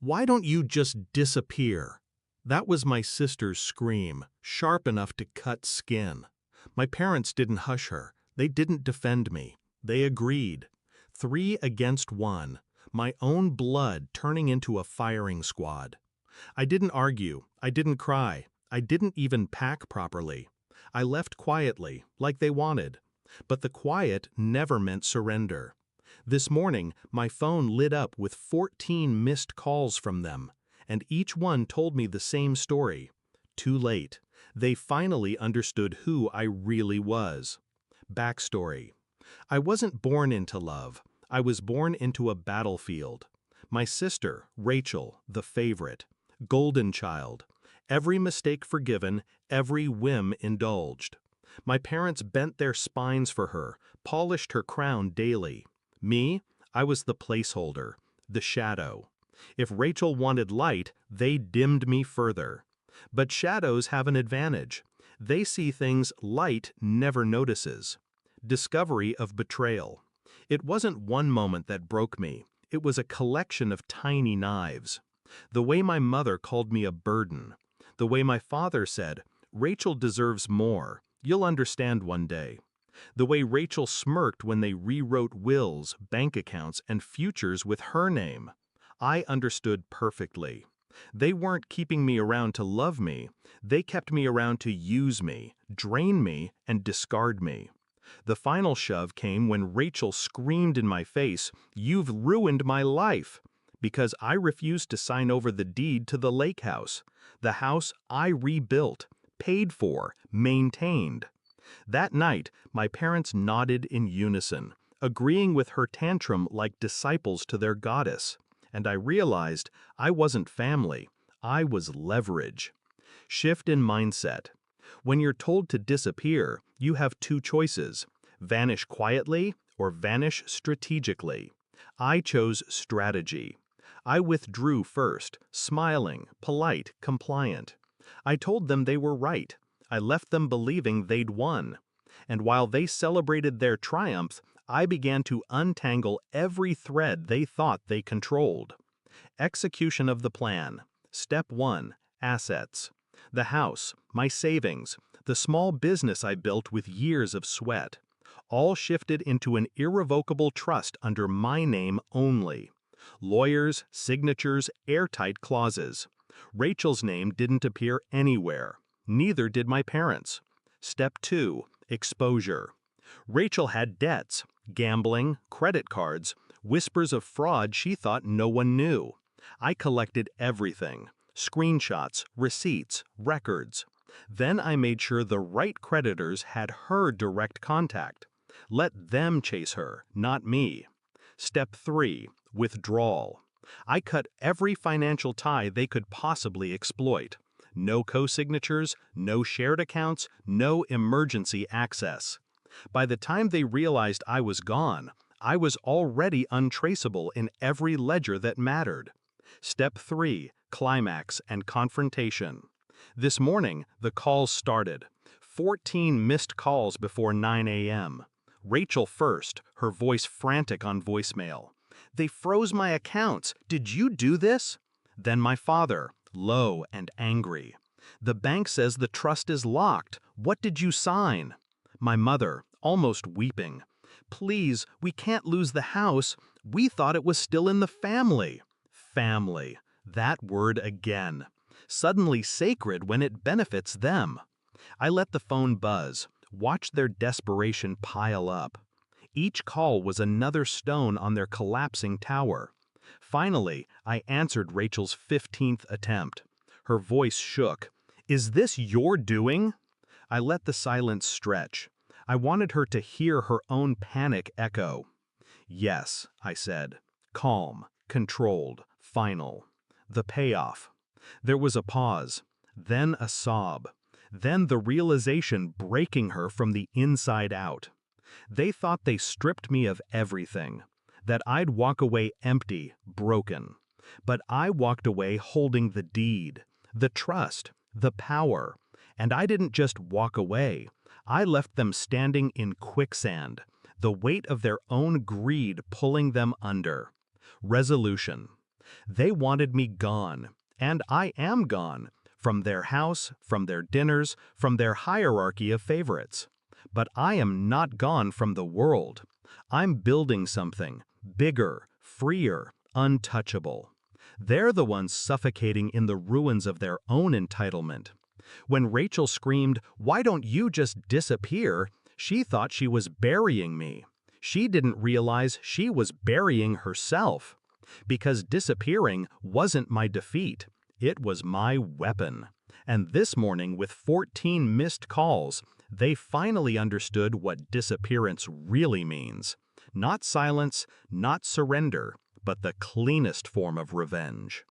Why don't you just disappear? That was my sister's scream, sharp enough to cut skin. My parents didn't hush her. They didn't defend me. They agreed. 3 against 1. My own blood turning into a firing squad. I didn't argue. I didn't cry. I didn't even pack properly. I left quietly, like they wanted. But the quiet never meant surrender. This morning, my phone lit up with 14 missed calls from them, and each one told me the same story. Too late. They finally understood who I really was. Backstory. I wasn't born into love. I was born into a battlefield. My sister, Rachel, the favorite. Golden child. Every mistake forgiven, every whim indulged. My parents bent their spines for her, polished her crown daily. Me, I was the placeholder, the shadow. If Rachel wanted light, they dimmed me further. But shadows have an advantage. They see things light never notices. Discovery of betrayal. It wasn't one moment that broke me. It was a collection of tiny knives. The way my mother called me a burden. The way my father said, "Rachel deserves more. You'll understand one day." The way Rachel smirked when they rewrote wills, bank accounts, and futures with her name. I understood perfectly. They weren't keeping me around to love me. They kept me around to use me, drain me, and discard me. The final shove came when Rachel screamed in my face, "You've ruined my life," because I refused to sign over the deed to the lake house, the house I rebuilt, paid for, maintained. That night, my parents nodded in unison, agreeing with her tantrum like disciples to their goddess, and I realized I wasn't family, I was leverage. Shift in mindset. When you're told to disappear, you have two choices: vanish quietly or vanish strategically. I chose strategy. I withdrew first, smiling, polite, compliant. I told them they were right. I left them believing they'd won. And while they celebrated their triumph, I began to untangle every thread they thought they controlled. Execution of the plan. Step 1. Assets. The house, my savings, the small business I built with years of sweat, all shifted into an irrevocable trust under my name only. Lawyers, signatures, airtight clauses. Rachel's name didn't appear anywhere. Neither did my parents. Step 2. Exposure. Rachel had debts, gambling, credit cards, whispers of fraud she thought no one knew. I collected everything: screenshots, receipts, records. Then I made sure the right creditors had her direct contact. Let them chase her, not me. Step 3. Withdrawal. I cut every financial tie they could possibly exploit. No co-signatures, no shared accounts, no emergency access. By the time they realized I was gone, I was already untraceable in every ledger that mattered. Step 3. Climax and confrontation. This morning, the calls started. 14 missed calls before 9 a.m. Rachel first, her voice frantic on voicemail. "They froze my accounts. Did you do this?" Then my father, low and angry. "The bank says the trust is locked. What did you sign?" My mother, almost weeping. "Please, we can't lose the house. We thought it was still in the family." Family. That word again. Suddenly sacred when it benefits them. I let the phone buzz, watched their desperation pile up. Each call was another stone on their collapsing tower. Finally, I answered Rachel's 15th attempt. Her voice shook. "Is this your doing?" I let the silence stretch. I wanted her to hear her own panic echo. "Yes," I said. Calm, controlled, final. The payoff. There was a pause, then a sob, then the realization breaking her from the inside out. They thought they stripped me of everything, that I'd walk away empty, broken. But I walked away holding the deed, the trust, the power. And I didn't just walk away. I left them standing in quicksand, the weight of their own greed pulling them under. Resolution. They wanted me gone, and I am gone, from their house, from their dinners, from their hierarchy of favorites. But I am not gone from the world. I'm building something, bigger, freer, untouchable. They're the ones suffocating in the ruins of their own entitlement. When Rachel screamed, "Why don't you just disappear?" she thought she was burying me. She didn't realize she was burying herself. Because disappearing wasn't my defeat. It was my weapon. And this morning, with 14 missed calls, they finally understood what disappearance really means. Not silence, not surrender, but the cleanest form of revenge.